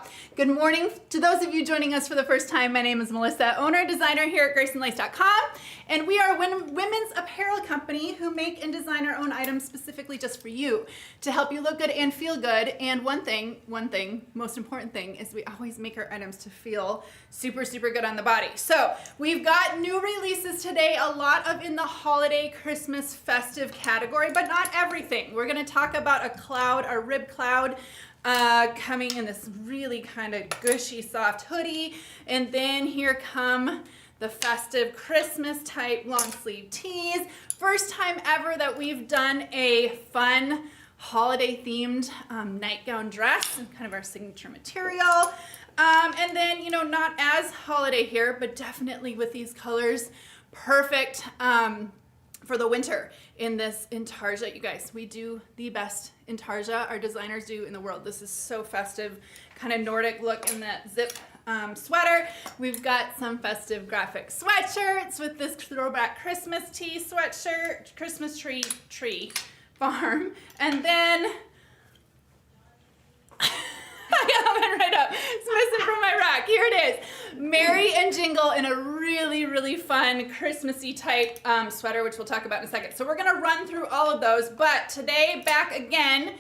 about. Good morning to those of you joining us for the first time. My name is Melissa, owner and designer here at GraceandLace.com, and we are a women's apparel company who make and design our own items specifically just for you to help you look good and feel good. And one thing, most important thing is we always make our items to feel super, super good on the body. So we've got new releases today, a lot of in the holiday, Christmas, festive category, but not everything. We're going to talk about a cloud, our rib cloud, coming in this really kind of gushy, soft hoodie. And then here come the festive Christmas type long sleeve tees. First time ever that we've done a fun holiday themed nightgown dress, kind of our signature material. And then, you know, not as holiday here, but definitely with these colors, perfect for the winter in this intarsia. You guys, we do the best intarsia, our designers do in the world. This is so festive, kind of Nordic look in that zip sweater. We've got some festive graphic sweatshirts with this throwback Christmas tee sweatshirt, Christmas tree farm. And then I got it right up. It's missing from my rack. Here it is. Merry and Jingle in a really, really fun Christmassy type sweater, which we'll talk about in a second. So we're going to run through all of those. But today, back again,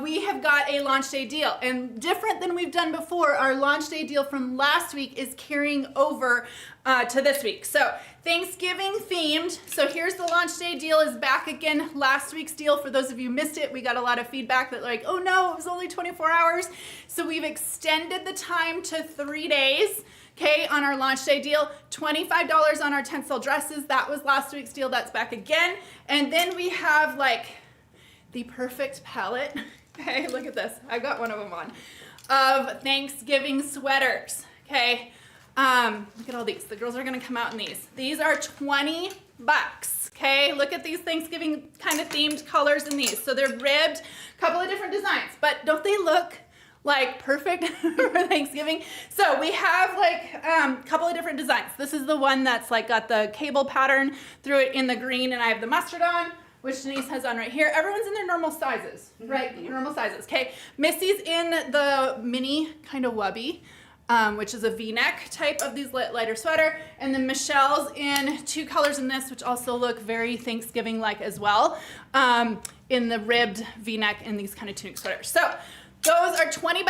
we have got a launch day deal. And different than we've done before, our launch day deal from last week is carrying over to this week. So Thanksgiving themed. So here's the launch day deal is back again. Last week's deal, for those of you who missed it, we got a lot of feedback that like, oh no, it was only 24 hours. So we've extended the time to 3 days. Okay, on our launch day deal, $25 on our tencel dresses. That was last week's deal. That's back again. And then we have like the perfect palette. Okay, look at this. I got one of them on. Of Thanksgiving sweaters. Okay, look at all these. The girls are gonna come out in these. These are $20. Okay, look at these Thanksgiving kind of themed colors in these. So they're ribbed, a couple of different designs, but don't they look like perfect for Thanksgiving? So we have like a couple of different designs. This is the one that's like got the cable pattern through it in the green, and I have the mustard on, which Denise has on right here. Everyone's in their normal sizes, right? Normal sizes, okay? Missy's in the mini kind of wubby, which is a V-neck type of these lighter sweater. And then Michelle's in two colors in this, which also look very Thanksgiving-like as well, in the ribbed V-neck and these kind of tunic sweaters. So those are $20.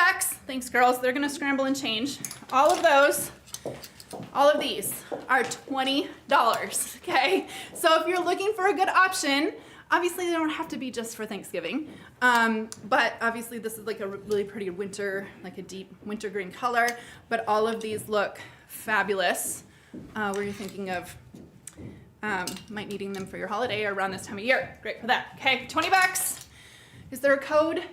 Thanks, girls. They're gonna scramble and change. All of these are $20, okay? So if you're looking for a good option, obviously they don't have to be just for Thanksgiving, but obviously this is like a really pretty winter, like a deep winter green color, but all of these look fabulous where you're thinking of might needing them for your holiday or around this time of year. Great for that, okay? $20. Is there a code?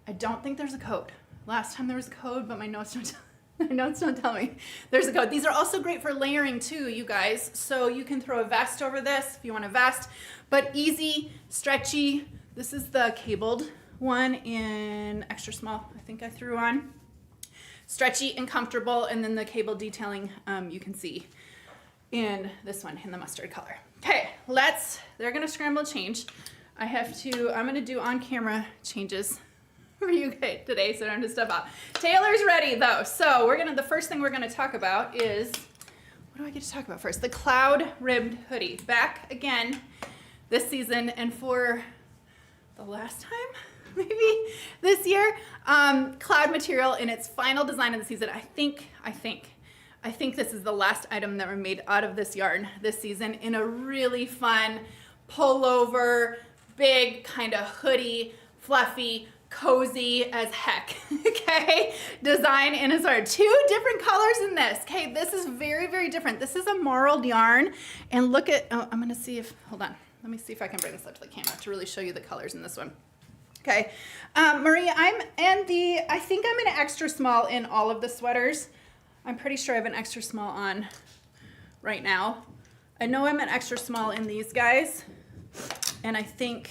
I don't think there's a code. Last time there was a code, but my notes don't tell me. There's a code. These are also great for layering too, you guys. So you can throw a vest over this if you want a vest, but easy, stretchy. This is the cabled one in extra small, I think I threw on. Stretchy and comfortable, and then the cable detailing you can see in this one in the mustard color. Okay, they're gonna scramble change. I'm gonna do on camera changes for you guys today, so I don't have to step out. Taylor's ready though, so the first thing we're gonna talk about is, what do I get to talk about first? The cloud ribbed hoodie, back again this season, and for the last time, maybe this year, cloud material in its final design of the season. I think this is the last item that were made out of this yarn this season in a really fun pullover, big kind of hoodie, fluffy, cozy as heck, okay? Design in a sort of two different colors in this, okay? This is very, very different. This is a marled yarn, and look at, I'm gonna see if, hold on. Let me see if I can bring this up to the camera to really show you the colors in this one. Okay, Maria, I think I'm an extra small in all of the sweaters. I'm pretty sure I have an extra small on right now. I know I'm an extra small in these guys, and I think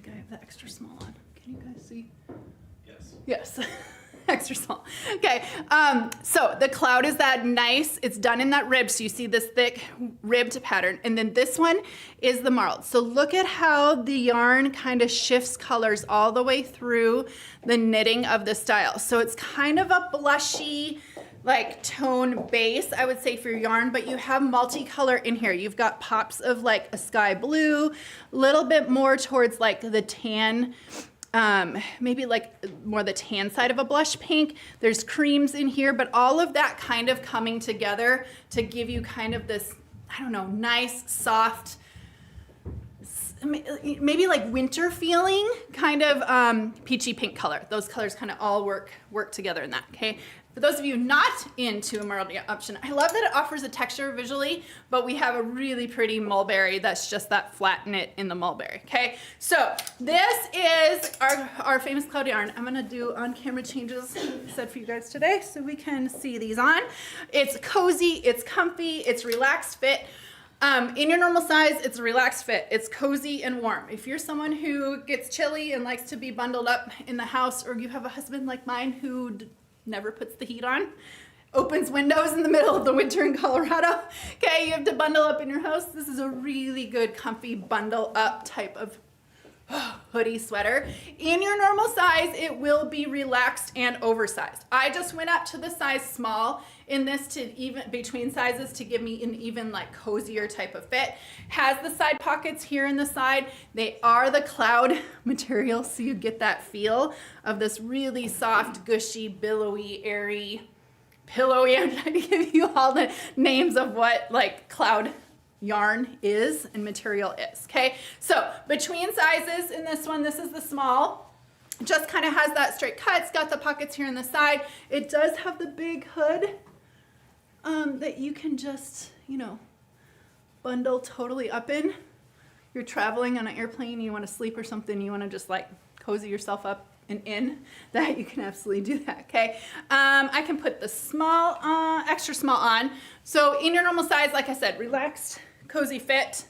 I have the extra small on. Can you guys see? Yes. Yes. extra small. Okay, so the cloud is that nice, it's done in that rib, so you see this thick ribbed pattern. And then this one is the marled. So look at how the yarn kind of shifts colors all the way through the knitting of the style. So it's kind of a blushy, like tone base, I would say, for your yarn, but you have multicolor in here. You've got pops of like a sky blue, a little bit more towards like the tan, maybe like more the tan side of a blush pink. There's creams in here, but all of that kind of coming together to give you kind of this, I don't know, nice, soft, maybe like winter feeling kind of peachy pink color. Those colors kind of all work together in that, okay? For those of you not into a marled option, I love that it offers a texture visually, but we have a really pretty mulberry that's just that flat knit in the mulberry, okay? So this is our famous cloud yarn. I'm gonna do on-camera changes said for you guys today so we can see these on. It's cozy, it's comfy, it's relaxed fit. In your normal size, it's a relaxed fit. It's cozy and warm. If you're someone who gets chilly and likes to be bundled up in the house, or you have a husband like mine who never puts the heat on, opens windows in the middle of the winter in Colorado, okay, you have to bundle up in your house, this is a really good, comfy, bundle up type of hoodie sweater. In your normal size, it will be relaxed and oversized. I just went up to the size small in this to even between sizes to give me an even like cozier type of fit. Has the side pockets here in the side. They are the cloud material, so you get that feel of this really soft, gushy, billowy, airy, pillowy. I'm trying to give you all the names of what like cloud yarn is and material is, okay? So between sizes in this one, this is the small, just kind of has that straight cut. It's got the pockets here on the side. It does have the big hood that you can just, you know, bundle totally up in. You're traveling on an airplane, you want to sleep or something, you want to just like cozy yourself up and in, that you can absolutely do that, okay? I can put the small, extra small on. So in your normal size, like I said, relaxed, cozy fit.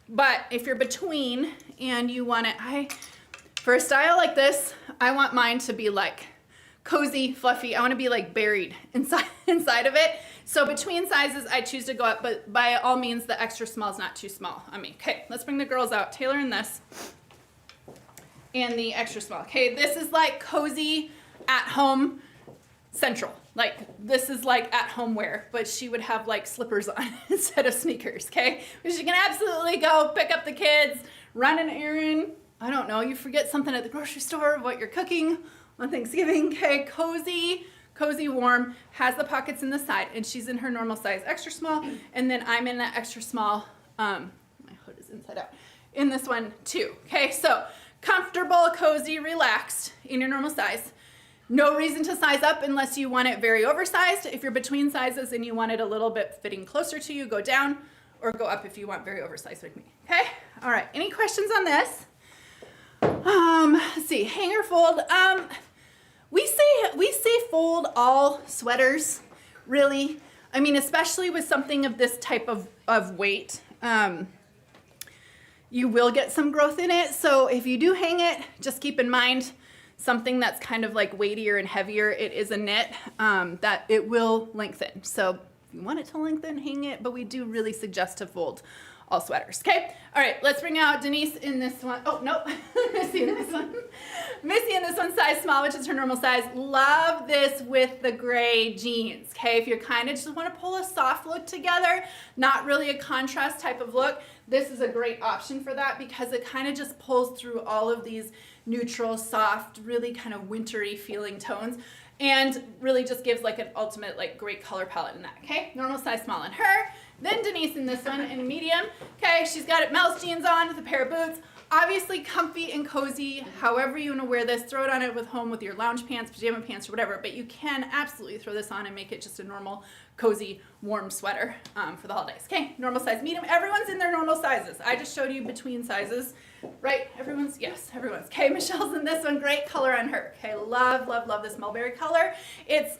But if you're between and you want it, for a style like this, I want mine to be like cozy, fluffy. I want to be like buried inside of it. So between sizes, I choose to go up, but by all means, the extra small is not too small on me. Okay, let's bring the girls out. Taylor in this. And the extra small. Okay, this is like cozy at home central. Like this is like at home wear, but she would have like slippers on instead of sneakers, okay? But she can absolutely go pick up the kids, run an errand. I don't know, you forget something at the grocery store of what you're cooking on Thanksgiving, okay? Cozy, warm, has the pockets in the side, and she's in her normal size extra small, and then I'm in that extra small, my hood is inside out, in this one too, okay? So comfortable, cozy, relaxed in your normal size. No reason to size up unless you want it very oversized. If you're between sizes and you want it a little bit fitting closer to you, go down or go up if you want very oversized like me, okay? All right, any questions on this? Let's see, hanger fold. We say fold all sweaters, really. I mean, especially with something of this type of weight. You will get some growth in it. So if you do hang it, just keep in mind something that's kind of like weightier and heavier. It is a knit that it will lengthen. So if you want it to lengthen, hang it, but we do really suggest to fold all sweaters, okay? All right, let's bring out Denise in this one. Oh, nope, Missy in this one. Missy in this one, size small, which is her normal size. Love this with the gray jeans, okay? If you kind of just want to pull a soft look together, not really a contrast type of look, this is a great option for that because it kind of just pulls through all of these neutral, soft, really kind of wintry feeling tones and really just gives like an ultimate like great color palette in that, okay? Normal size small in her. Then Denise in this one in medium. Okay, she's got it Mel's jeans on with a pair of boots. Obviously comfy and cozy, however you want to wear this. Throw it on it with home with your lounge pants, pajama pants, or whatever, but you can absolutely throw this on and make it just a normal, cozy, warm sweater for the holidays. Okay, normal size medium. Everyone's in their normal sizes. I just showed you between sizes, right? Everyone's, yes, everyone's. Okay, Michelle's in this one. Great color on her. Okay, love, love, love this mulberry color. It's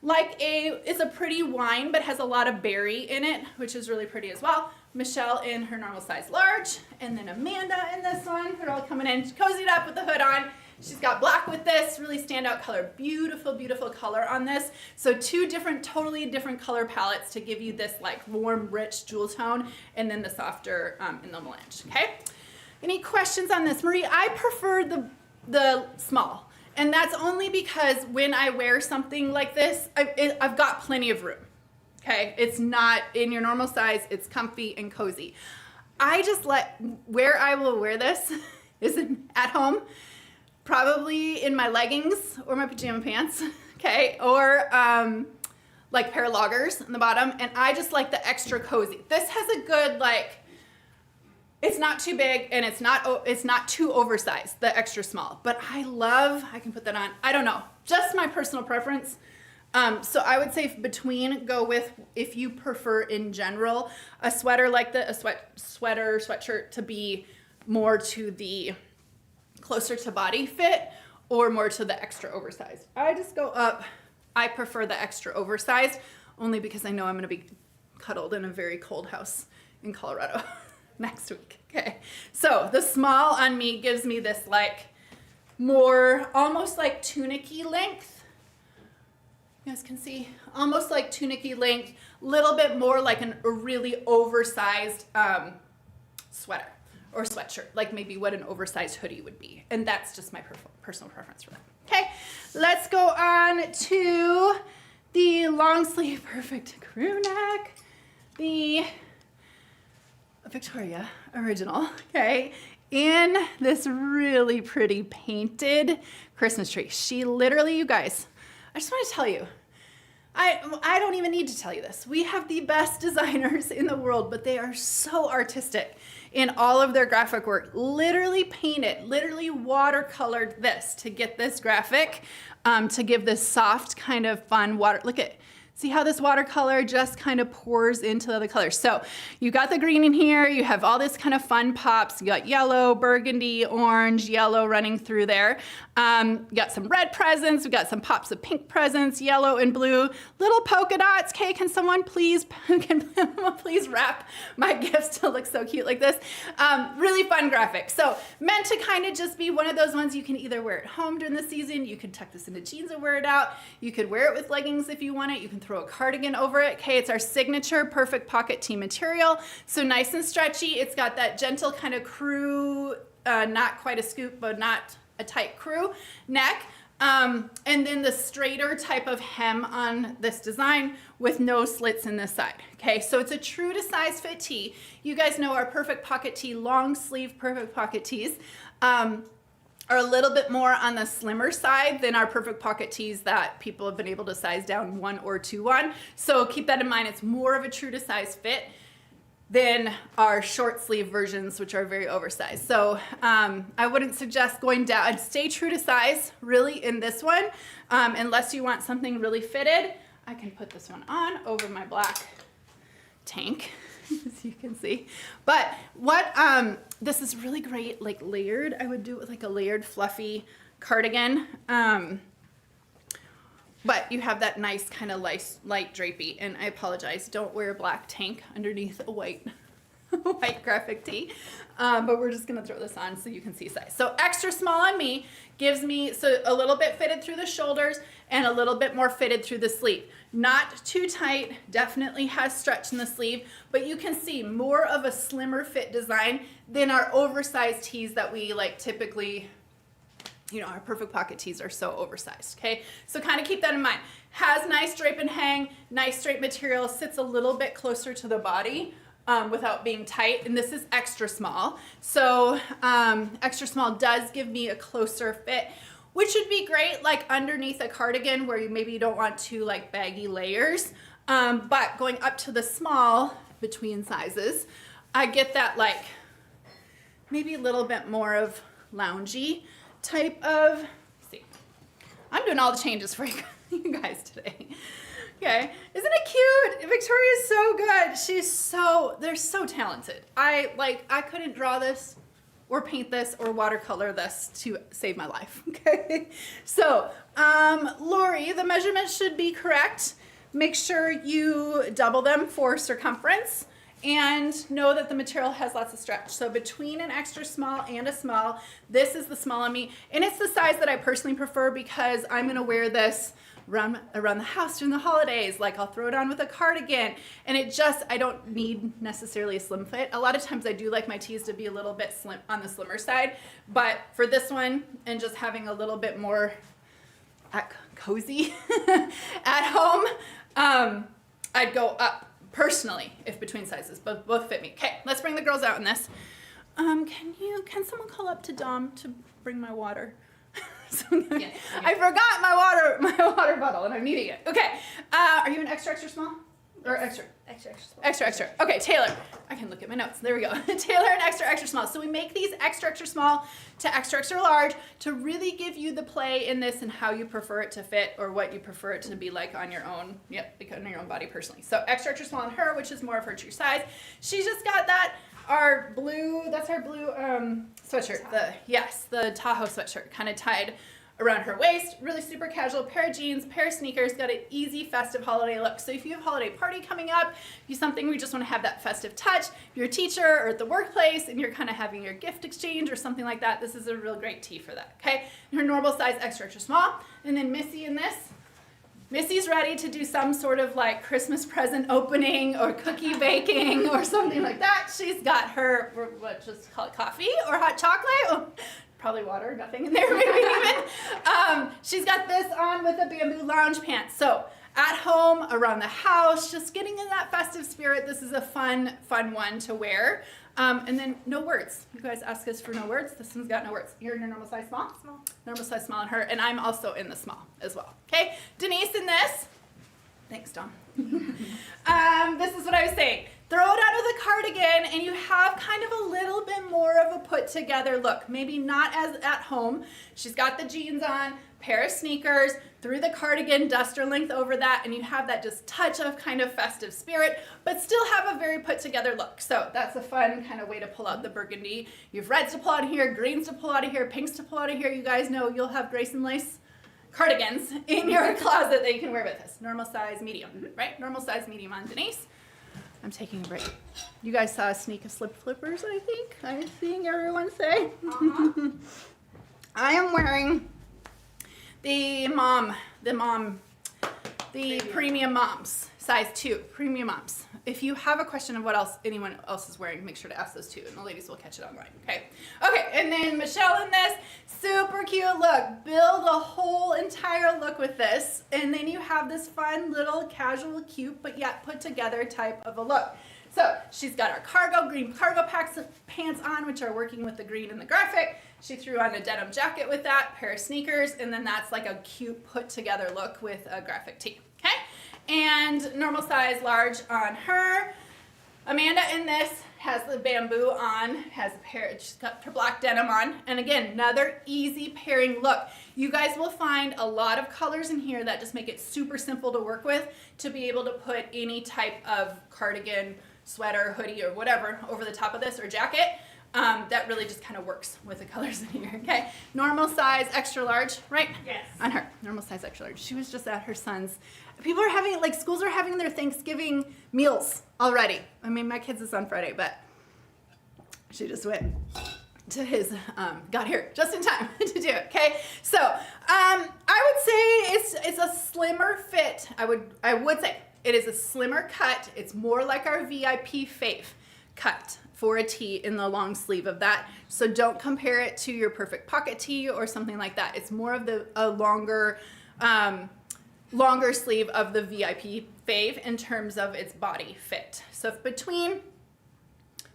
it's a pretty wine, but has a lot of berry in it, which is really pretty as well. Michelle in her normal size large, and then Amanda in this one. They're all coming in cozied up with the hood on. She's got black with this, really standout color. Beautiful, beautiful color on this. So two different, totally different color palettes to give you this like warm, rich jewel tone, and then the softer in the melange, okay? Any questions on this? Marie, I prefer the small, and that's only because when I wear something like this, I've got plenty of room, okay? It's not in your normal size, it's comfy and cozy. I just where I will wear this is at home, probably in my leggings or my pajama pants, okay? Or like pair of loggers on the bottom, and I just like the extra cozy. This has a good, like, it's not too big and it's not too oversized, the extra small, but I can put that on, I don't know, just my personal preference. So I would say go with, if you prefer in general, a sweater like sweatshirt to be more to the closer to body fit or more to the extra oversized. I just go up. I prefer the extra oversized only because I know I'm going to be cuddled in a very cold house in Colorado next week. Okay. So the small on me gives me this like more, almost like tunic-y length. You guys can see almost like tunic-y length, little bit more like a really oversized sweater or sweatshirt, like maybe what an oversized hoodie would be. And that's just my personal preference for that. Okay, let's go on to the long sleeve perfect crew neck, the Victoria original, okay, in this really pretty painted Christmas tree. She literally, you guys, I just want to tell you, I don't even need to tell you this. We have the best designers in the world, but they are so artistic in all of their graphic work. Literally painted, literally watercolored this to get this graphic, to give this soft kind of fun water. Look at, see how this watercolor just kind of pours into the other colors. So you got the green in here, you have all this kind of fun pops. You got yellow, burgundy, orange, yellow running through there. You got some red presents, we got some pops of pink presents, yellow and blue, little polka dots. Okay, can someone please wrap my gifts to look so cute like this? Really fun graphic. So meant to kind of just be one of those ones you can either wear at home during the season, you could tuck this into jeans and wear it out, you could wear it with leggings if you want it, you can throw a cardigan over it. Okay, it's our signature perfect pocket tee material. So nice and stretchy. It's got that gentle kind of crew, not quite a scoop, but not a tight crew neck. And then the straighter type of hem on this design with no slits in this side. Okay, so it's a true to size fit tee. You guys know our perfect pocket tee, long sleeve perfect pocket tees. Are a little bit more on the slimmer side than our perfect pocket tees that people have been able to size down 1 or 2 on. So keep that in mind. It's more of a true to size fit than our short sleeve versions, which are very oversized. So I wouldn't suggest going down. I'd stay true to size really in this one, unless you want something really fitted. I can put this one on over my black tank, as you can see. But what, this is really great, like layered. I would do it with like a layered fluffy cardigan. But you have that nice kind of light drapey, and I apologize, don't wear a black tank underneath a white graphic tee. But we're just gonna throw this on so you can see size. So extra small on me gives me so a little bit fitted through the shoulders and a little bit more fitted through the sleeve. Not too tight, definitely has stretch in the sleeve, but you can see more of a slimmer fit design than our oversized tees that we like typically, you know, our perfect pocket tees are so oversized, okay? So kind of keep that in mind. Has nice drape and hang, nice straight material, sits a little bit closer to the body without being tight, and this is extra small. So extra small does give me a closer fit, which would be great like underneath a cardigan where maybe you don't want two like baggy layers. But going up to the small between sizes, I get that like maybe a little bit more of loungy type of, see, I'm doing all the changes for you guys today. Okay, isn't it cute? Victoria's so good. They're so talented. I couldn't draw this or paint this or watercolor this to save my life, okay? So, Lori, the measurements should be correct. Make sure you double them for circumference and know that the material has lots of stretch. So between an extra small and a small, this is the small on me. And it's the size that I personally prefer because I'm gonna wear this around the house during the holidays. Like I'll throw it on with a cardigan, and I don't need necessarily a slim fit. A lot of times I do like my tees to be a little bit slim on the slimmer side, but for this one and just having a little bit more cozy at home, I'd go up personally if between sizes, but both fit me. Okay, let's bring the girls out in this. Can someone call up to Dom to bring my water? Yes, I forgot my water bottle and I'm needing it. Okay, are you an extra small? Or extra small. Extra. Okay, Taylor. I can look at my notes. There we go. Taylor and extra small. So we make these extra small to extra large to really give you the play in this and how you prefer it to fit or what you prefer it to be like on your own. Yep, like on your own body personally. So extra small on her, which is more of her true size. She's just got that's our blue sweatshirt. The Tahoe sweatshirt kind of tied around her waist, really super casual, pair of jeans, pair of sneakers, got an easy festive holiday look. So if you have a holiday party coming up, if you something where you just want to have that festive touch, if you're a teacher or at the workplace and you're kind of having your gift exchange or something like that, this is a real great tee for that, okay? And her normal size, extra small. And then Missy in this. Missy's ready to do some sort of like Christmas present opening or cookie baking or something like that. She's got her, just call it coffee or hot chocolate. Oh, probably water, nothing in there maybe even. She's got this on with a bamboo lounge pants. So at home, around the house, just getting in that festive spirit. This is a fun one to wear. And then no words. You guys ask us for no words. This one's got no words. You're in your normal size small? Small. Normal size small on her. And I'm also in the small as well. Okay? Denise in this. Thanks, Dom. This is what I was saying. Throw it under the cardigan and you have kind of a little bit more of a put together look. Maybe not as at home. She's got the jeans on, pair of sneakers, through the cardigan, duster length over that, and you have that just touch of kind of festive spirit, but still have a very put together look. So that's a fun kind of way to pull out the burgundy. You have reds to pull out of here, greens to pull out of here, pinks to pull out of here. You guys know you'll have Grace and Lace cardigans in your closet that you can wear with this. Normal size, medium, right? Normal size, medium on Denise. I'm taking a break. You guys saw a sneak of slip flippers, I think. I'm seeing everyone say. I am wearing the premium moms, size 2, premium moms. If you have a question of what else anyone else is wearing, make sure to ask those too, and the ladies will catch it online, okay? Okay, and then Michelle in this, super cute look. Build a whole entire look with this, and then you have this fun little casual, cute, but yet put together type of a look. So she's got our green cargo pants on, which are working with the green and the graphic. She threw on a denim jacket with that, pair of sneakers, and then that's like a cute put together look with a graphic tee, okay? And normal size large on her. Amanda in this has the bamboo on, she's got her black denim on, and again, another easy pairing look. You guys will find a lot of colors in here that just make it super simple to work with to be able to put any type of cardigan, sweater, hoodie, or whatever over the top of this, or jacket. That really just kind of works with the colors in here, okay? Normal size, extra large, right? Yes. On her, normal size, extra large. She was just at her son's. People are having, like, schools are having their Thanksgiving meals already. I mean, my kids is on Friday, but she just went to his, got here just in time to do it, okay? So, I would say it's a slimmer fit. I would say it is a slimmer cut. It's more like our VIP fave cut for a tee in the long sleeve of that. So don't compare it to your perfect pocket tee or something like that. It's more of a longer sleeve of the VIP fave in terms of its body fit. So if between,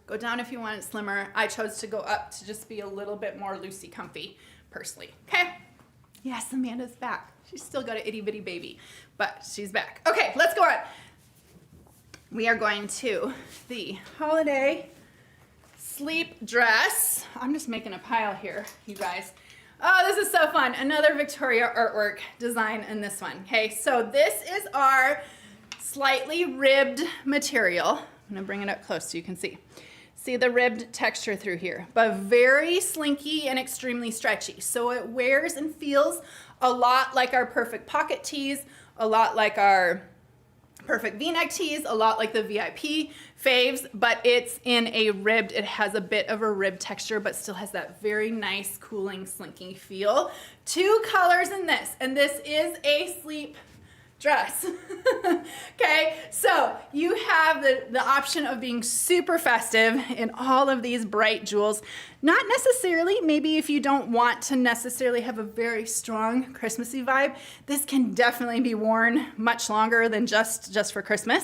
go down if you want it slimmer. I chose to go up to just be a little bit more loosey comfy personally, okay? Yes, Amanda's back. She's still got an itty bitty baby, but she's back. Okay, let's go on. We are going to the holiday sleep dress. I'm just making a pile here, you guys. Oh, this is so fun. Another Victoria artwork design in this one. Okay, so this is our slightly ribbed material. I'm gonna bring it up close so you can see. See the ribbed texture through here, but very slinky and extremely stretchy. So it wears and feels a lot like our perfect pocket tees, a lot like our Perfect V-neck tees, a lot like the VIP faves, but it's in a ribbed, it has a bit of a rib texture, but still has that very nice, cooling, slinky feel. 2 colors in this, and this is a sleep dress. Okay, so you have the option of being super festive in all of these bright jewels. Not necessarily, maybe if you don't want to necessarily have a very strong Christmassy vibe, this can definitely be worn much longer than just for Christmas.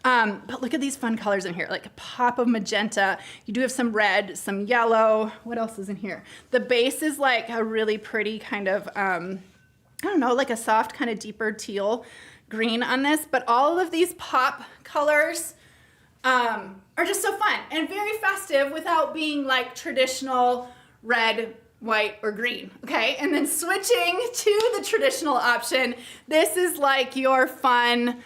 But look at these fun colors in here, like a pop of magenta. You do have some red, some yellow. What else is in here? The base is like a really pretty kind of, I don't know, like a soft kind of deeper teal green on this, but all of these pop colors are just so fun and very festive without being like traditional red, white, or green, okay? And then switching to the traditional option, this is like your fun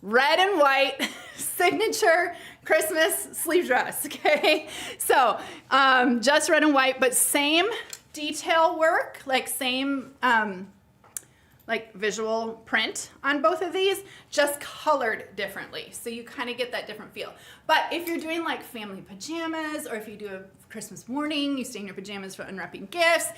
red and white signature Christmas sleeve dress, okay? So just red and white, but same detail work, like same like visual print on both of these, just colored differently. So you kind of get that different feel. But if you're doing like family pajamas, or if you do a Christmas morning, you stay in your pajamas for unwrapping gifts.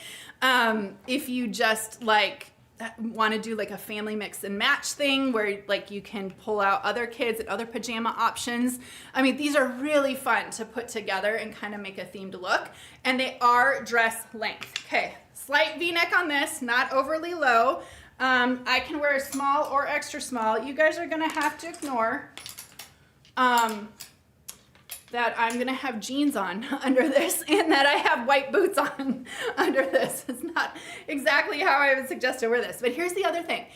If you just like want to do like a family mix and match thing where like you can pull out other kids and other pajama options. I mean, these are really fun to put together and kind of make a themed look. And they are dress length. Okay, slight V-neck on this, not overly low. I can wear a small or extra small. You guys are gonna have to ignore that I'm gonna have jeans on under this and that I have white boots on under this. It's not exactly how I would suggest to wear this. But here's the other thing.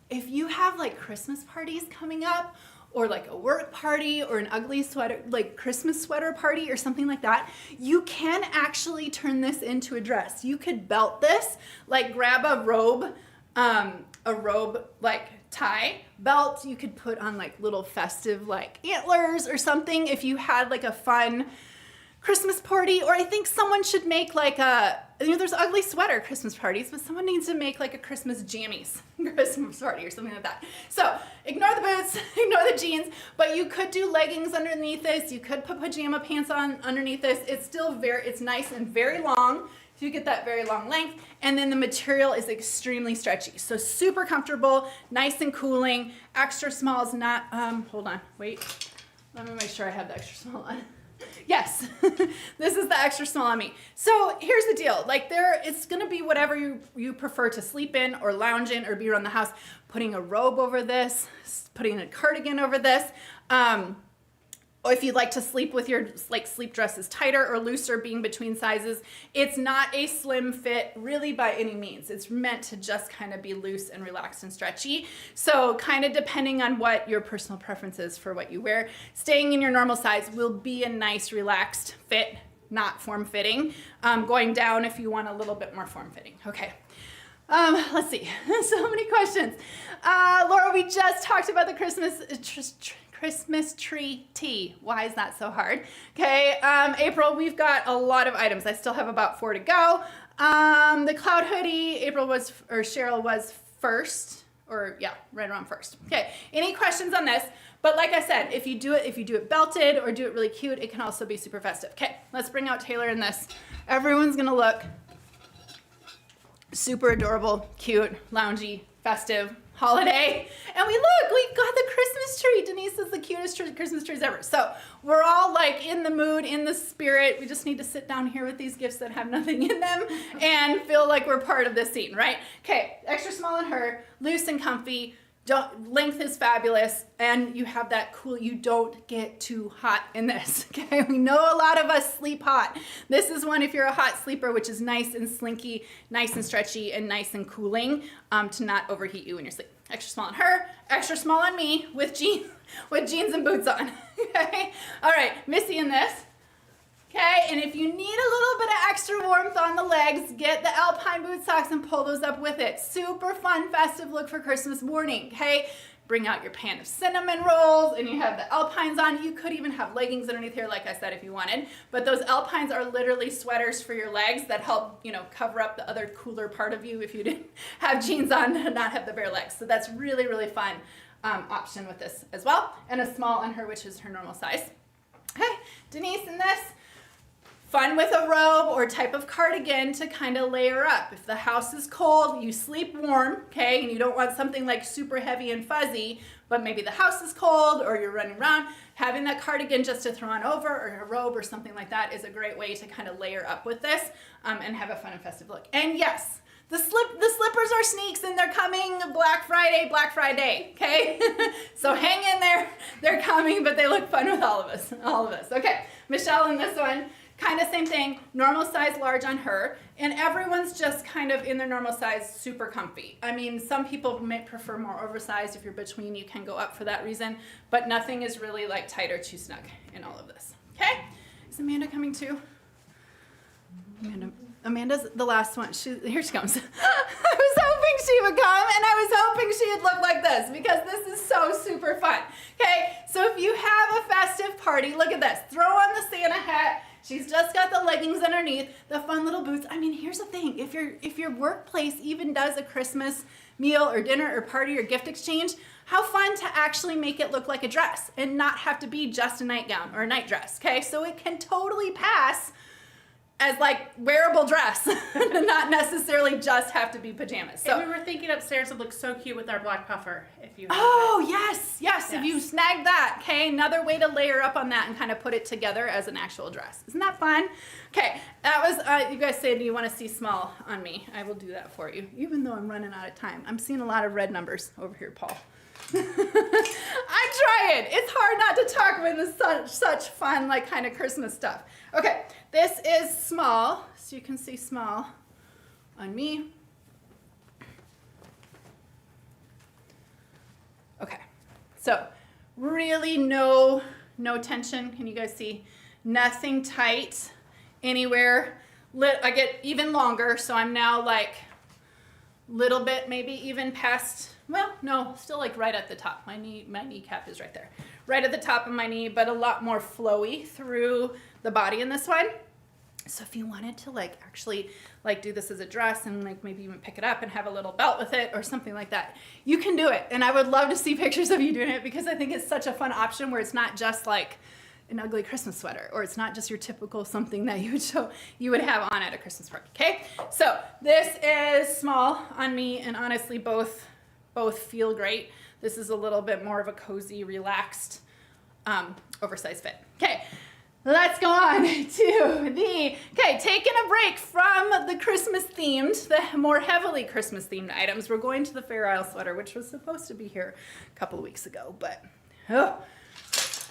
If you have like Christmas parties coming up, or like a work party, or an ugly sweater, like Christmas sweater party or something like that, you can actually turn this into a dress. You could belt this, like grab a robe like tie belt. You could put on like little festive like antlers or something if you had like a fun Christmas party. Or I think someone should make like there's ugly sweater Christmas parties, but someone needs to make like a Christmas jammies Christmas party or something like that. So ignore the boots, ignore the jeans, but you could do leggings underneath this. You could put pajama pants on underneath this. It's still it's nice and very long. So you get that very long length, and then the material is extremely stretchy. So super comfortable, nice and cooling. Extra small is not, hold on, wait. Let me make sure I have the extra small on. Yes, this is the extra small on me. So here's the deal, like it's gonna be whatever you prefer to sleep in or lounge in or be around the house. Putting a robe over this, putting a cardigan over this. Or if you'd like to sleep with your like sleep dresses tighter or looser, being between sizes. It's not a slim fit really by any means. It's meant to just kind of be loose and relaxed and stretchy. So kind of depending on what your personal preference is for what you wear, staying in your normal size will be a nice relaxed fit, not form-fitting. Going down if you want a little bit more form-fitting. Okay. Let's see, so many questions. Laura, we just talked about the Christmas tree tee. Why is that so hard? Okay, April, we've got a lot of items. I still have about 4 to go. The cloud hoodie, Cheryl was first, or yeah, right around first. Okay, any questions on this? But like I said, if you do it belted or do it really cute, it can also be super festive. Okay, let's bring out Taylor in this. Everyone's gonna look super adorable, cute, loungy, festive, holiday. And we've got the Christmas tree. Denise is the cutest Christmas trees ever. So we're all like in the mood, in the spirit. We just need to sit down here with these gifts that have nothing in them and feel like we're part of this scene, right? Okay, extra small on her, loose and comfy. Length is fabulous, and you have that cool, you don't get too hot in this, okay? We know a lot of us sleep hot. This is one if you're a hot sleeper, which is nice and slinky, nice and stretchy, and nice and cooling to not overheat you when you're sleeping. Extra small on her, extra small on me with jeans and boots on, okay? All right, Missy in this. Okay, and if you need a little bit of extra warmth on the legs, get the alpine boot socks and pull those up with it. Super fun, festive look for Christmas morning, okay? Bring out your pan of cinnamon rolls, and you have the alpines on. You could even have leggings underneath here, like I said, if you wanted. But those alpines are literally sweaters for your legs that help, cover up the other cooler part of you if you didn't have jeans on and not have the bare legs. So that's really, really fun option with this as well, and a small on her, which is her normal size. Okay, Denise in this. Fun with a robe or type of cardigan to kind of layer up. If the house is cold, you sleep warm, okay, and you don't want something like super heavy and fuzzy, but maybe the house is cold or you're running around, having that cardigan just to throw on over, or a robe or something like that, is a great way to kind of layer up with this and have a fun and festive look. And yes, the slippers are sneaks, and they're coming Black Friday, okay? So hang in there, they're coming, but they look fun with all of us. Okay, Michelle in this one. Kind of same thing, normal size large on her, and everyone's just kind of in their normal size, super comfy. I mean, some people may prefer more oversized. If you're between, you can go up for that reason, but nothing is really like tight or too snug in all of this. Okay, is Amanda coming too? Amanda's the last one. Here she comes. I was hoping she would come, and I was hoping she'd look like this, because this is so super fun. Okay, so if you have a festive party, look at this. Throw on the Santa hat. She's just got the leggings underneath, the fun little boots. I mean, here's the thing. If your workplace even does a Christmas meal or dinner or party or gift exchange, how fun to actually make it look like a dress and not have to be just a nightgown or a night dress, okay? So it can totally pass as like wearable dress, not necessarily just have to be pajamas. So and we were thinking upstairs it looks so cute with our black puffer. If you yes, if you snag that, okay, another way to layer up on that and kind of put it together as an actual dress. Isn't that fun? Okay, that was, you guys said you want to see small on me. I will do that for you, even though I'm running out of time. I'm seeing a lot of red numbers over here, Paul. I'm trying. It's hard not to talk when it's such fun, like kind of Christmas stuff. Okay, this is small, so you can see small on me. Okay, so really no tension. Can you guys see? Nothing tight anywhere. I get even longer, so I'm now like little bit, maybe even past. Well, no, still like right at the top. My kneecap is right there. Right at the top of my knee, but a lot more flowy through the body in this one. So if you wanted to like actually like do this as a dress and like maybe even pick it up and have a little belt with it or something like that, you can do it. And I would love to see pictures of you doing it, because I think it's such a fun option where it's not just like an ugly Christmas sweater, or it's not just your typical something that you would have on at a Christmas party, okay? So this is small on me, and honestly both feel great. This is a little bit more of a cozy, relaxed, oversized fit. Okay, let's go on to taking a break from the Christmas themed, the more heavily Christmas themed items. We're going to the Fair Isle sweater, which was supposed to be here a couple of weeks ago, but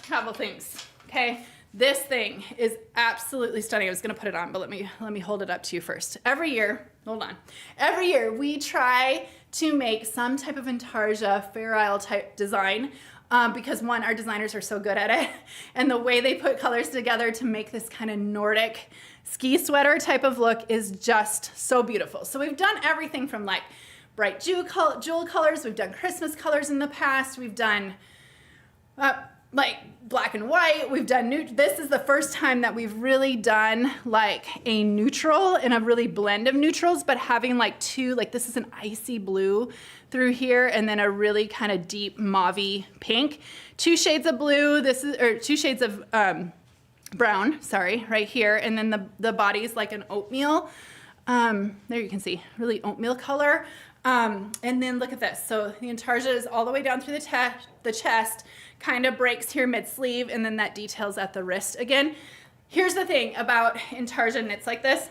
couple things. Okay, this thing is absolutely stunning. I was gonna put it on, but let me hold it up to you first. Every year we try to make some type of intarsia Fair Isle type design, because one, our designers are so good at it, and the way they put colors together to make this kind of Nordic ski sweater type of look is just so beautiful. So we've done everything from like bright jewel colors, we've done Christmas colors in the past, we've done like black and white, we've done this is the first time that we've really done like a neutral and a really blend of neutrals, but having like two, like this is an icy blue through here, and then a really kind of deep mauvey pink. 2 shades of blue, or 2 shades of brown, sorry, right here, and then the body's like an oatmeal. There you can see, really oatmeal color. And then look at this. So the intarsia is all the way down through the chest, kind of breaks here mid-sleeve, and then that details at the wrist again. Here's the thing about intarsia knits like this.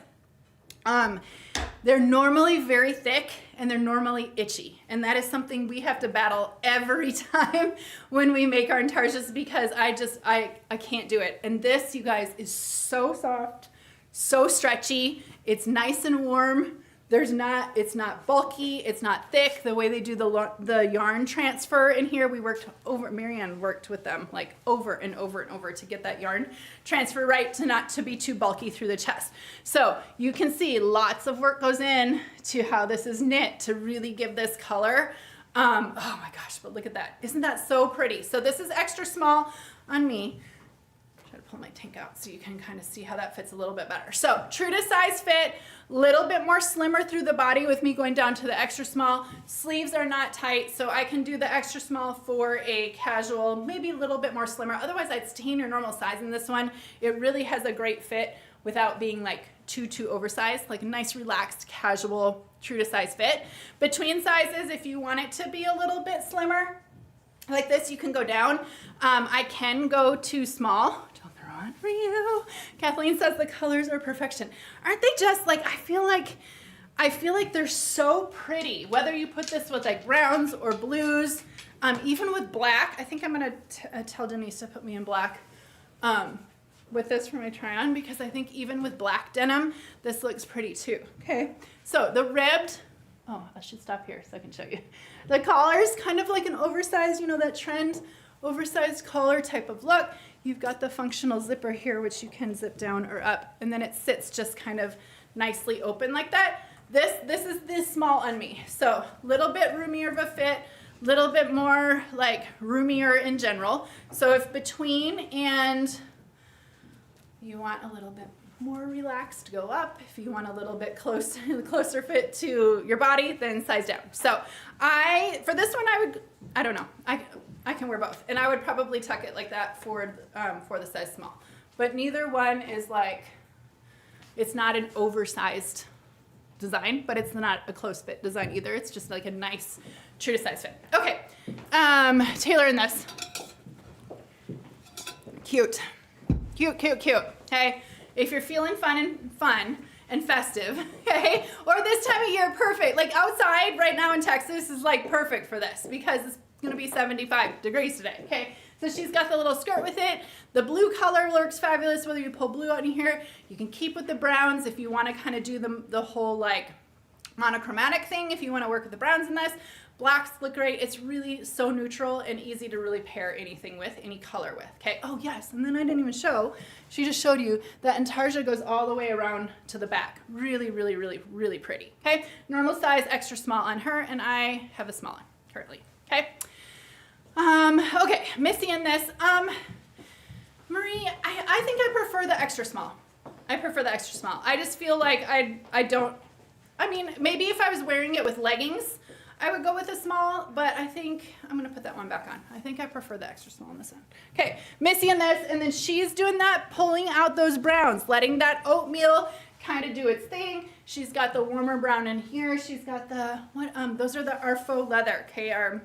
They're normally very thick and they're normally itchy. And that is something we have to battle every time when we make our intarsias, because I can't do it. And this, you guys, is so soft, so stretchy. It's nice and warm. It's not bulky, it's not thick. The way they do the yarn transfer in here, Marianne worked with them like over and over and over to get that yarn transfer right, to not to be too bulky through the chest. So you can see lots of work goes in to how this is knit to really give this color. Oh my gosh, but look at that. Isn't that so pretty? So this is extra small on me. Try to pull my tank out so you can kind of see how that fits a little bit better. So true to size fit, little bit more slimmer through the body with me going down to the extra small. Sleeves are not tight, so I can do the extra small for a casual, maybe a little bit more slimmer. Otherwise, I'd stay in your normal size in this one. It really has a great fit without being like too oversized, like a nice relaxed casual true to size fit. Between sizes, if you want it to be a little bit slimmer like this, you can go down. I can go to small. Don't throw on for you. Kathleen says the colors are perfection. Aren't they just like, I feel like they're so pretty, whether you put this with like browns or blues, even with black. I think I'm gonna tell Denise to put me in black with this for my try on, because I think even with black denim, this looks pretty too. Okay, so the ribbed, oh, I should stop here so I can show you. The collar's kind of like an oversized, you know, that trend, oversized collar type of look. You've got the functional zipper here, which you can zip down or up, and then it sits just kind of nicely open like that. This is this small on me, so little bit roomier of a fit, little bit more like roomier in general. So if between and you want a little bit more relaxed, go up. If you want a little bit closer fit to your body, then size down. So for this one, I don't know, I can wear both, and I would probably tuck it like that for the size small. But neither one is like, it's not an oversized design, but it's not a close fit design either. It's just like a nice true to size fit. Okay, Taylor in this. Cute. Cute, cute, cute, okay? If you're feeling fun and festive, okay? Or this time of year, perfect. Like outside right now in Texas is like perfect for this because it's gonna be 75 degrees today, okay? So she's got the little skirt with it. The blue color looks fabulous, whether you pull blue out in here. You can keep with the browns if you wanna kind of do the whole like monochromatic thing, if you wanna work with the browns in this. Blacks look great. It's really so neutral and easy to really pair anything with, any color with, okay? Oh yes, and then I didn't even show, she just showed you that intarsia goes all the way around to the back. Really, really, really, really pretty, okay? Normal size, extra small on her, and I have a small one currently, okay? Okay, Missy in this. Marie, I think I prefer the extra small. I prefer the extra small. I just feel like I mean, maybe if I was wearing it with leggings, I would go with a small, but I think I'm gonna put that one back on. I think I prefer the extra small on this one. Okay, Missy in this, and then she's doing that, pulling out those browns, letting that oatmeal kind of do its thing. She's got the warmer brown in here. She's got the, those are our faux leather, okay,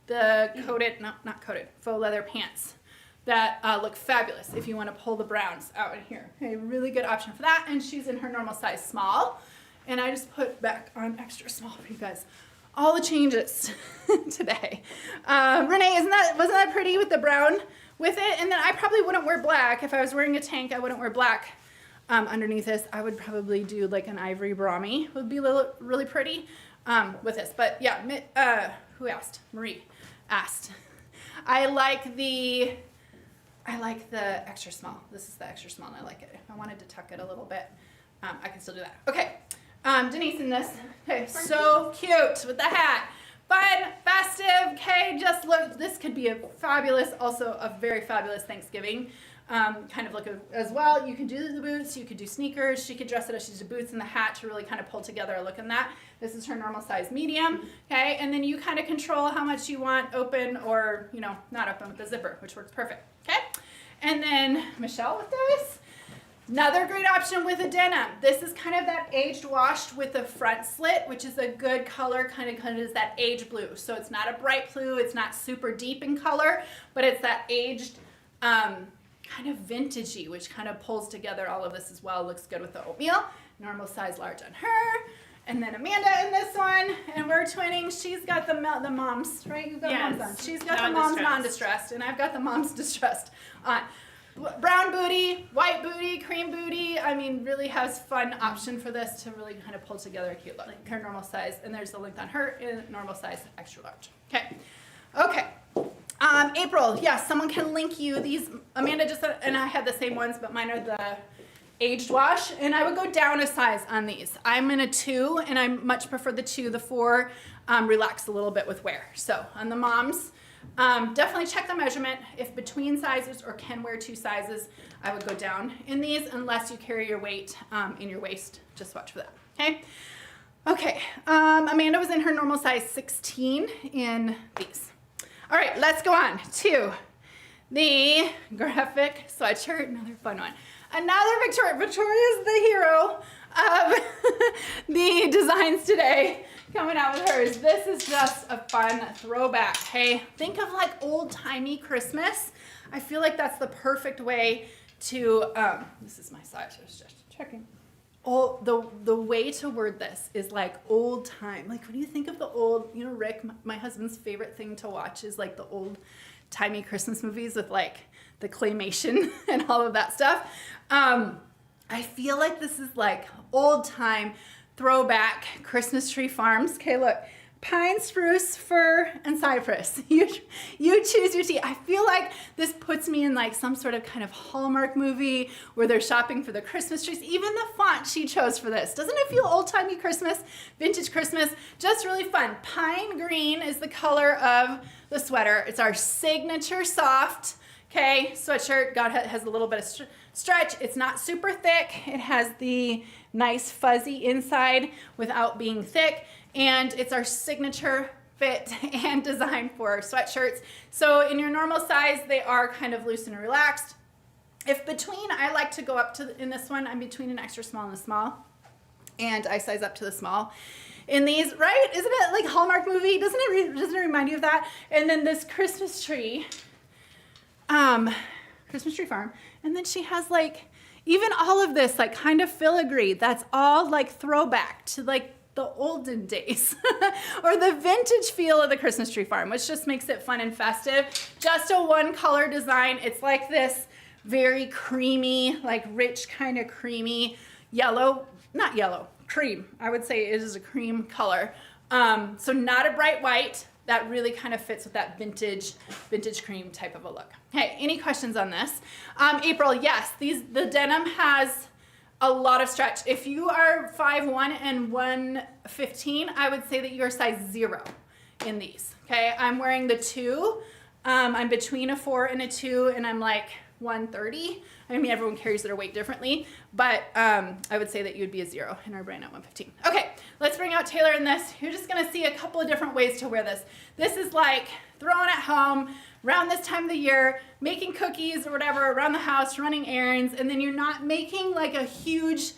the coated, no, not coated, faux leather pants that look fabulous if you wanna pull the browns out in here. Okay, really good option for that, and she's in her normal size small, and I just put back on extra small for you guys. All the changes today. Renee, wasn't that pretty with the brown with it? And then I probably wouldn't wear black. If I was wearing a tank, I wouldn't wear black underneath this. I would probably do like an ivory brahmi. Would be really pretty with this. But yeah, who asked? Marie asked. I like the extra small. This is the extra small and I like it. If I wanted to tuck it a little bit, I can still do that. Okay. Denise in this, okay, so cute with the hat. Fun, festive, okay, just look, this could be a fabulous, also a very fabulous Thanksgiving kind of look as well. You can do the boots, you could do sneakers, she could dress it as she's the boots and the hat to really kind of pull together a look in that. This is her normal size medium, okay, and then you kind of control how much you want open or, you know, not open with the zipper, which works perfect, okay? And then Michelle with this. Another great option with a denim. This is kind of that aged washed with a front slit, which is a good color, kind of is that aged blue. So it's not a bright blue, it's not super deep in color, but it's that aged kind of vintagey, which kind of pulls together all of this as well. Looks good with the oatmeal. Normal size large on her. And then Amanda in this one, and we're twinning. She's got the moms, right? You've got moms on. She's got the moms non-distressed, and I've got the moms distressed on. Brown booty, white booty, cream booty. I mean, really has fun option for this to really kind of pull together a cute look. Her normal size, and there's the length on her in normal size, extra large. Okay, okay. April, yes, someone can link you these. Amanda just said, and I had the same ones, but mine are the aged wash, and I would go down a size on these. I'm in a 2, and I much prefer the 2. The 4 relax a little bit with wear. So on the moms, definitely check the measurement. If between sizes or can wear 2 sizes, I would go down in these unless you carry your weight in your waist. Just watch for that, okay? Okay, Amanda was in her normal size 16 in these. All right, let's go on to the graphic sweatshirt, another fun one. Another Victoria. Victoria's the hero of the designs today, coming out with hers. This is just a fun throwback, hey? Think of like old-timey Christmas. I feel like that's the perfect way to, this is my size, I was just checking. Oh, the way to word this is like old time. Like when you think of the old, you know, Rick, my husband's favorite thing to watch is like the old timey Christmas movies with like the claymation and all of that stuff. I feel like this is like old time throwback Christmas tree farms. Okay, look, pine, spruce, fir, and cypress. You choose your tea. I feel like this puts me in like some sort of kind of Hallmark movie where they're shopping for the Christmas trees. Even the font she chose for this. Doesn't it feel old-timey Christmas, vintage Christmas? Just really fun. Pine green is the color of the sweater. It's our signature soft, okay, sweatshirt. God has a little bit of stretch. It's not super thick. It has the nice fuzzy inside without being thick. And it's our signature fit and design for sweatshirts. So in your normal size, they are kind of loose and relaxed. If between, I like to go up to, in this one, I'm between an extra small and a small. And I size up to the small. In these, right? Isn't it like Hallmark movie? Doesn't it remind you of that? And then this Christmas tree farm. And then she has like, even all of this, like kind of filigree, that's all like throwback to like the olden days or the vintage feel of the Christmas tree farm, which just makes it fun and festive. Just a one color design. It's like this very creamy, like rich kind of creamy yellow, not yellow, cream. I would say it is a cream color. So not a bright white. That really kind of fits with that vintage cream type of a look. Hey, any questions on this? April, yes, the denim has a lot of stretch. If you are 5'1" and 115, I would say that you're size 0 in these, okay? I'm wearing the 2. I'm between a 4 and a 2, and I'm like 130. I mean, everyone carries their weight differently, but I would say that you'd be a 0 in our brand at 115. Okay, let's bring out Taylor in this. You're just gonna see a couple of different ways to wear this. This is like throwing at home, around this time of the year, making cookies or whatever around the house, running errands, and then you're not making like a huge,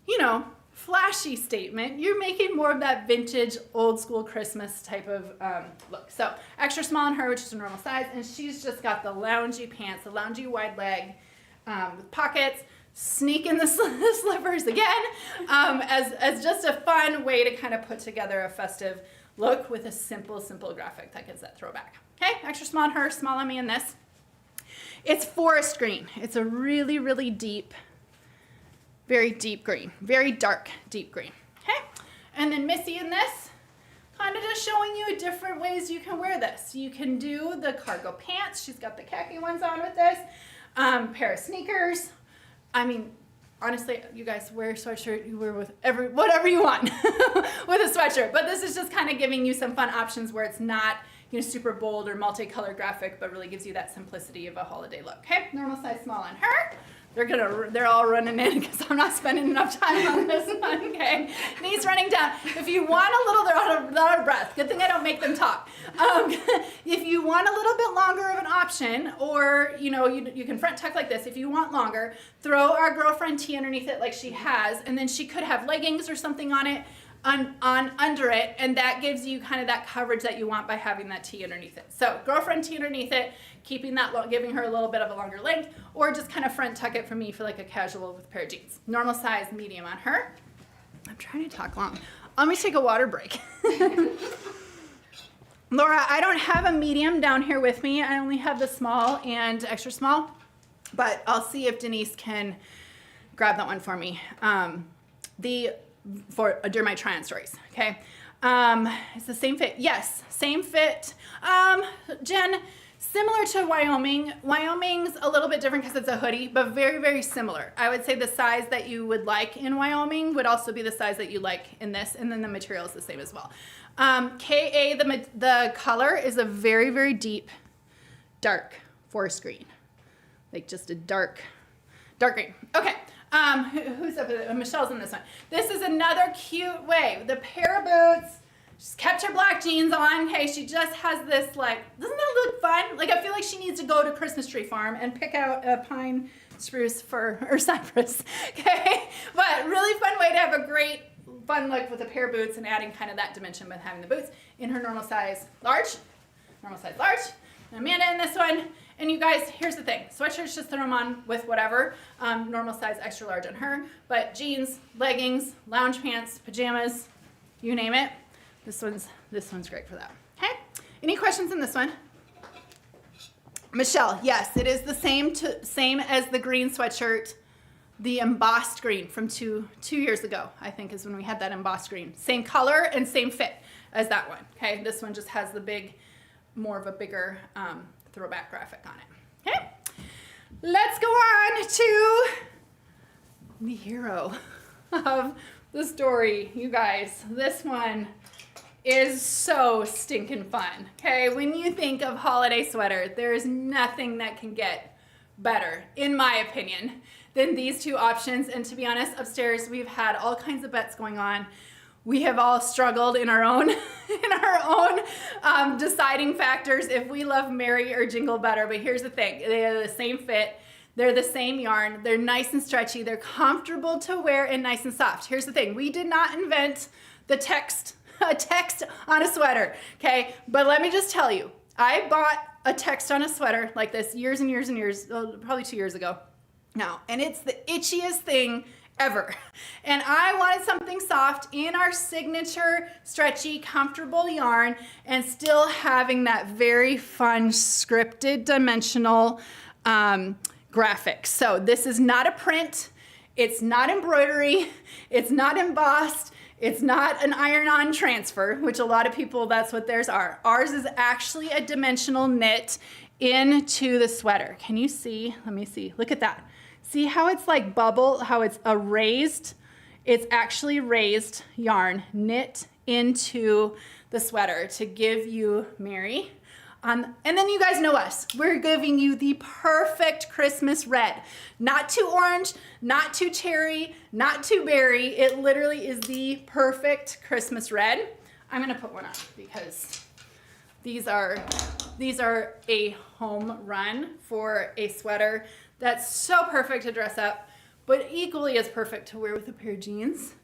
you know, flashy statement. You're making more of that vintage, old school Christmas type of look. So extra small on her, which is a normal size, and she's just got the loungy pants, the loungy wide leg with pockets, sneak in the slippers again, as just a fun way to kind of put together a festive look with a simple graphic that gives that throwback. Okay, extra small on her, small on me in this. It's forest green. It's a really, really deep, very deep green, very dark, deep green. Okay, and then Missy in this, kind of just showing you different ways you can wear this. You can do the cargo pants. She's got the khaki ones on with this. Pair of sneakers. I mean, honestly, you guys wear a sweatshirt, you wear with whatever you want with a sweatshirt. But this is just kind of giving you some fun options where it's not, you know, super bold or multicolored graphic, but really gives you that simplicity of a holiday look. Okay, normal size small on her. They're all running in because I'm not spending enough time on this one, okay? Knees running down. If you want a little, they're out of breath. Good thing I don't make them talk. If you want a little bit longer of an option, or, you know, you can front tuck like this. If you want longer, throw our girlfriend tee underneath it like she has, and then she could have leggings or something on it, under it, and that gives you kind of that coverage that you want by having that tee underneath it. So girlfriend tee underneath it, keeping that, giving her a little bit of a longer length, or just kind of front tuck it for me for like a casual with a pair of jeans. Normal size, medium on her. I'm trying to talk long. Let me take a water break. Laura, I don't have a medium down here with me. I only have the small and extra small, but I'll see if Denise can grab that one for me. During my try-on stories, okay? It's the same fit. Yes, same fit. Jen, Similar to Wyoming. Wyoming's a little bit different because it's a hoodie, but very, very similar. I would say the size that you would like in Wyoming would also be the size that you like in this, and then the material is the same as well. KA, the color is a very, very deep, dark forest green. Like just a dark green. Okay, who's up? Michelle's in this one. This is another cute way. The pair of boots, she's kept her black jeans on. Okay, she just has this like, doesn't that look fun? Like I feel like she needs to go to Christmas tree farm and pick out a pine, spruce, fir, or cypress. Okay, but really fun way to have a great fun look with a pair of boots and adding kind of that dimension with having the boots in her normal size large. And Amanda in this one. And you guys, here's the thing. Sweatshirts, just throw them on with whatever. Normal size, extra large on her. But jeans, leggings, lounge pants, pajamas, you name it. This one's great for that. Okay? Any questions in this one? Michelle, yes, it is the same as the green sweatshirt, the embossed green from two years ago, I think is when we had that embossed green. Same color and same fit as that one. Okay, this one just has the more of a bigger throwback graphic on it. Okay, let's go on to the hero of the story, you guys. This one is so stinking fun. Okay, when you think of holiday sweater, there is nothing that can get better, in my opinion, than these two options. And to be honest, upstairs we've had all kinds of bets going on. We have all struggled in our own deciding factors if we love Merry or Jingle better. But here's the thing: they are the same fit. They're the same yarn. They're nice and stretchy. They're comfortable to wear and nice and soft. Here's the thing: we did not invent the text on a sweater. Okay, but let me just tell you, I bought a text on a sweater like this years and years and years, probably 2 years ago now, and it's the itchiest thing ever. And I wanted something soft in our signature stretchy comfortable yarn and still having that very fun scripted dimensional graphic. So this is not a print, it's not embroidery, it's not embossed, it's not an iron-on transfer, which a lot of people, that's what theirs are. Ours is actually a dimensional knit into the sweater. Can you see? Let me see. Look at that. See how it's like bubble, how it's a raised, it's actually raised yarn knit into the sweater to give you Merry. And then you guys know us. We're giving you the perfect Christmas red. Not too orange, not too cherry, not too berry. It literally is the perfect Christmas red. I'm gonna put one on because these are a home run for a sweater that's so perfect to dress up, but equally as perfect to wear with a pair of jeans,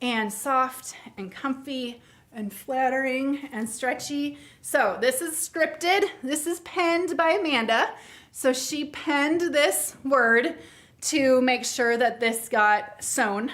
and soft and comfy and flattering and stretchy. So this is scripted. This is penned by Amanda. So she penned this word to make sure that this got sewn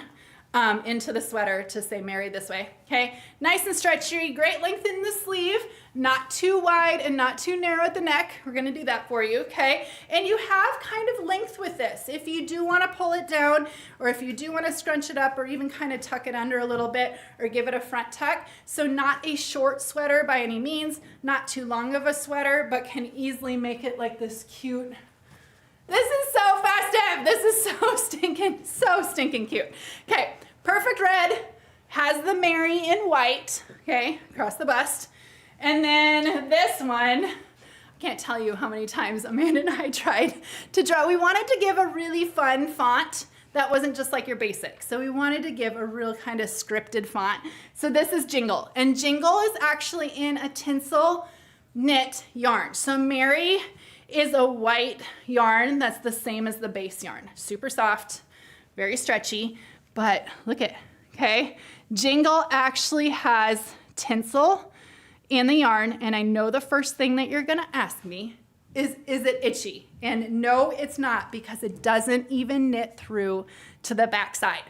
into the sweater to say Merry this way. Okay, nice and stretchy, great length in the sleeve, not too wide and not too narrow at the neck. We're gonna do that for you, okay? And you have kind of length with this. If you do wanna pull it down, or if you do wanna scrunch it up, or even kind of tuck it under a little bit, or give it a front tuck. So not a short sweater by any means, not too long of a sweater, but can easily make it like this cute. This is so festive. This is so stinking cute. Okay, perfect red, has the Merry in white, okay, across the bust. And then this one, I can't tell you how many times Amanda and I tried to draw. We wanted to give a really fun font that wasn't just like your basic. So we wanted to give a real kind of scripted font. So this is Jingle, and Jingle is actually in a tinsel knit yarn. So Merry is a white yarn that's the same as the base yarn. Super soft, very stretchy, but look at, okay? Jingle actually has tinsel in the yarn, and I know the first thing that you're gonna ask me is it itchy? And no, it's not, because it doesn't even knit through to the back side.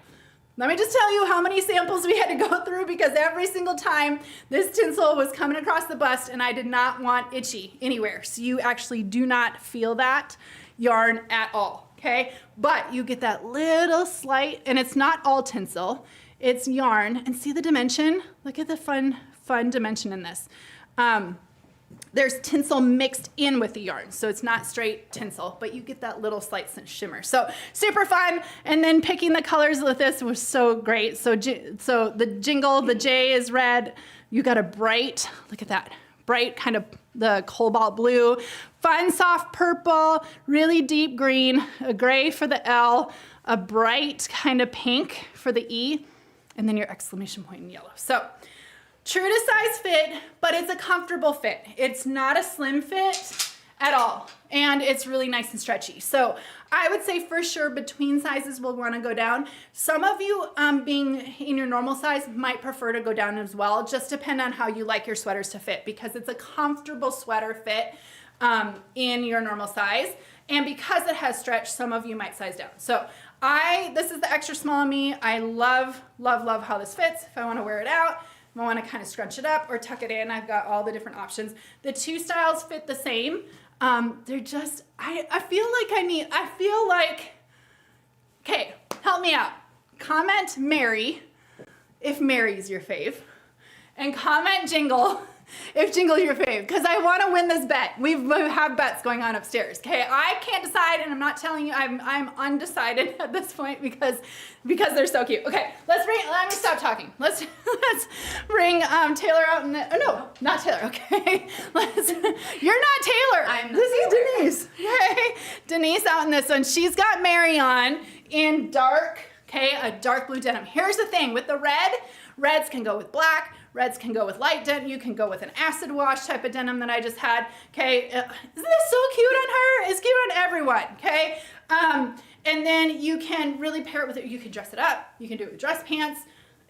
Let me just tell you how many samples we had to go through, because every single time this tinsel was coming across the bust and I did not want itchy anywhere. So you actually do not feel that yarn at all, okay? But you get that little slight, and it's not all tinsel, it's yarn. And see the dimension? Look at the fun dimension in this. there's tinsel mixed in with the yarn. So it's not straight tinsel, but you get that little slight shimmer. So super fun. And then picking the colors with this was so great. So the jingle, the J is red. You got a bright, look at that, bright kind of the cobalt blue, fun soft purple, really deep green, a gray for the L, a bright kind of pink for the E, and then your exclamation point in yellow. So true to size fit, but it's a comfortable fit. It's not a slim fit at all, and it's really nice and stretchy. So I would say for sure between sizes we'll want to go down. Some of you being in your normal size might prefer to go down as well. Just depend on how you like your sweaters to fit, because it's a comfortable sweater fit in your normal size. And because it has stretch, some of you might size down. So this is the extra small on me. I love, love, love how this fits. If I want to wear it out, if I want to kind of scrunch it up or tuck it in, I've got all the different options. The two styles fit the same. They're just, I feel like, okay, help me out. Comment Mary if Mary's your fave, and comment Jingle if Jingle's your fave, because I want to win this bet. We have bets going on upstairs. Okay, I can't decide, and I'm not telling you. I'm undecided at this point because they're so cute. Okay, let me stop talking. Let's bring Taylor out in the. Oh no, not Taylor. Okay, you're not Taylor. This is Denise. Okay, Denise out in this one. She's got Mary on in dark. Okay, a dark blue denim. Here's the thing with the reds can go with black. Reds can go with light denim. You can go with an acid wash type of denim that I just had. Okay, isn't this so cute on her? It's cute on everyone. Okay, and then you can really pair it with it. You can dress it up. You can do it with dress pants,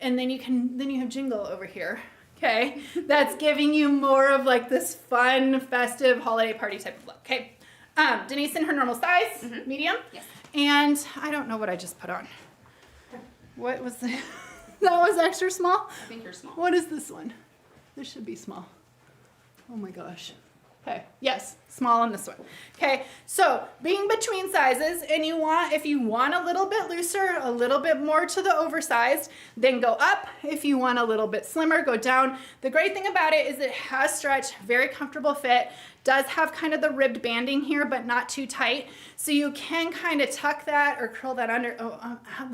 and then you have Jingle over here. Okay, that's giving you more of like this fun, festive holiday party type of look. Okay, Denise in her normal size, medium. Yes. And I don't know what I just put on. What was the? That was extra small? I think you're small. What is this one? This should be small. Oh my gosh. Okay, yes, small on this one. Okay, so being between sizes, and if you want a little bit looser, a little bit more to the oversized, then go up. If you want a little bit slimmer, go down. The great thing about it is it has stretch, very comfortable fit, does have kind of the ribbed banding here, but not too tight. So you can kind of tuck that or curl that under.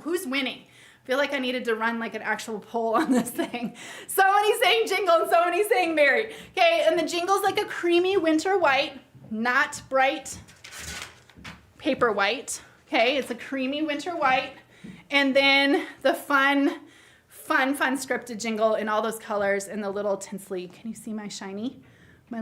Who's winning? I feel like I needed to run like an actual poll on this thing. Somebody's saying Jingle and somebody's saying Mary. Okay, and the Jingle's like a creamy winter white, not bright paper white. Okay, it's a creamy winter white. And then the fun scripted Jingle in all those colors and the little tinsely. Can you see my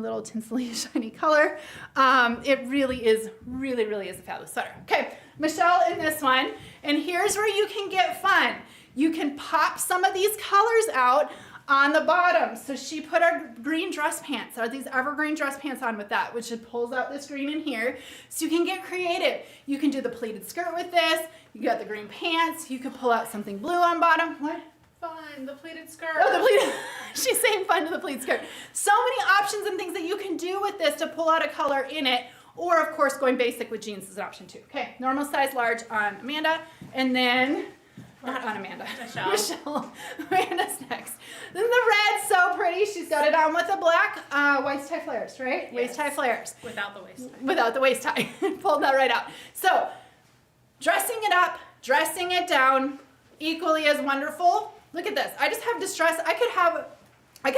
little tinsely shiny color? It really is a fabulous sweater. Okay, Michelle in this one, and here's where you can get fun. You can pop some of these colors out on the bottom. So she put our green dress pants, or these evergreen dress pants on with that, which it pulls out this green in here. So you can get creative. You can do the pleated skirt with this. You got the green pants. You could pull out something blue on bottom. What? Fun, the pleated skirt. Oh, the pleated. She's saying fun to the pleated skirt. So many options and things that you can do with this to pull out a color in it. Or, of course, going basic with jeans is an option too. Okay, normal size large on Amanda, and then, not on Amanda, Michelle. Amanda's next. Then the red's so pretty. She's got it on with the black waist tie flares, right? Yes. Waist tie flares. Without the waist tie. Without the waist tie. Pulled that right out. So, dressing it up, dressing it down, equally as wonderful. Look at this. I just have distress. I could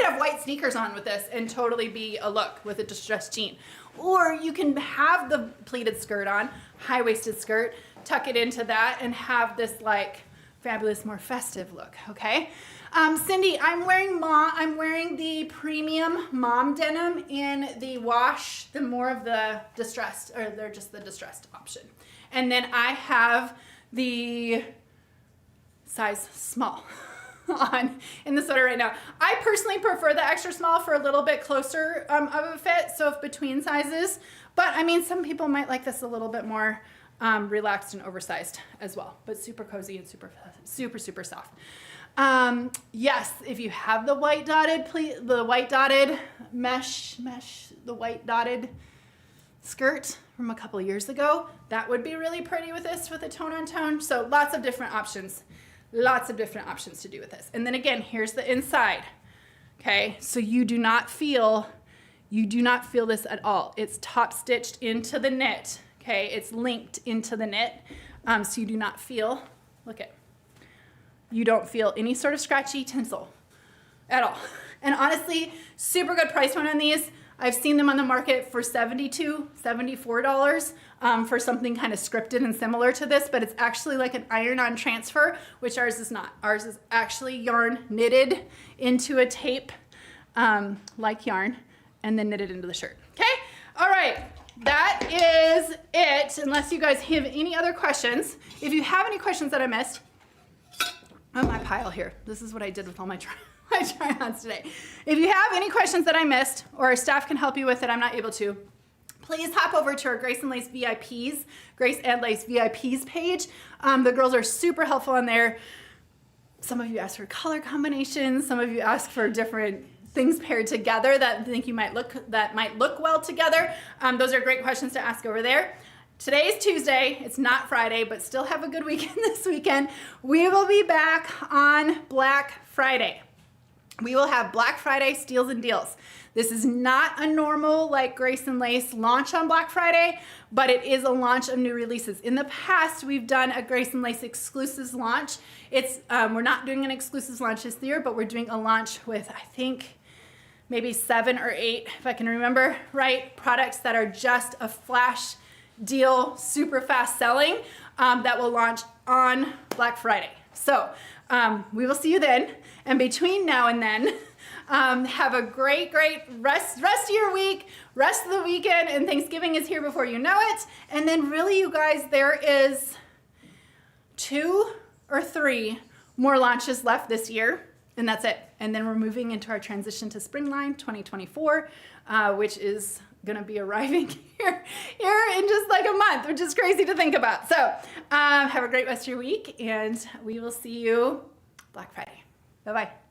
have white sneakers on with this and totally be a look with a distressed jean. Or you can have the pleated skirt on, high-waisted skirt, tuck it into that, and have this like fabulous, more festive look, okay? Cindy, I'm wearing the premium mom denim in the wash, the more of the distressed, or they're just the distressed option. And then I have the size small on in the sweater right now. I personally prefer the extra small for a little bit closer of a fit, so if between sizes, but I mean some people might like this a little bit more relaxed and oversized as well, but super cozy and super soft. Yes, if you have the white dotted mesh, the white dotted skirt from a couple years ago, that would be really pretty with this, with a tone on tone. So lots of different options to do with this. And then again, here's the inside. Okay, so you do not feel You do not feel this at all. It's top stitched into the knit, okay? It's linked into the knit, so you do not feel, look at, you don't feel any sort of scratchy tinsel at all. And honestly, super good price point on these. I've seen them on the market for $72, $74 for something kind of scripted and similar to this, but it's actually like an iron-on transfer, which ours is not. Ours is actually yarn knitted into a tape like yarn and then knitted into the shirt. Okay? All right. That is it, unless you guys have any other questions. If you have any questions that I missed, on my pile here. This is what I did with all my try-ons today. If you have any questions that I missed or our staff can help you with it, I'm not able to, please hop over to our Grace and Lace VIPs, Grace and Lace VIPs page. The girls are super helpful on there. Some of you ask for color combinations. Some of you ask for different things paired together that think you might look well together. Those are great questions to ask over there. Today's Tuesday, it's not Friday, but still have a good weekend this weekend. We will be back on Black Friday. We will have Black Friday steals and deals. This is not a normal like Grace and Lace launch on Black Friday, but it is a launch of new releases. In the past, we've done a Grace and Lace exclusives launch. It's we're not doing an exclusives launch this year, but we're doing a launch with, I think, maybe 7 or 8, if I can remember right, products that are just a flash deal, super fast selling, that will launch on Black Friday. So we will see you then. And between now and then, have a great rest of your week, rest of the weekend, and Thanksgiving is here before you know it. And then really, you guys, there is 2 or 3 more launches left this year, and that's it. And then we're moving into our transition to spring line 2024, which is gonna be arriving here in just like a month, which is crazy to think about. So have a great rest of your week, and we will see you Black Friday. Bye-bye.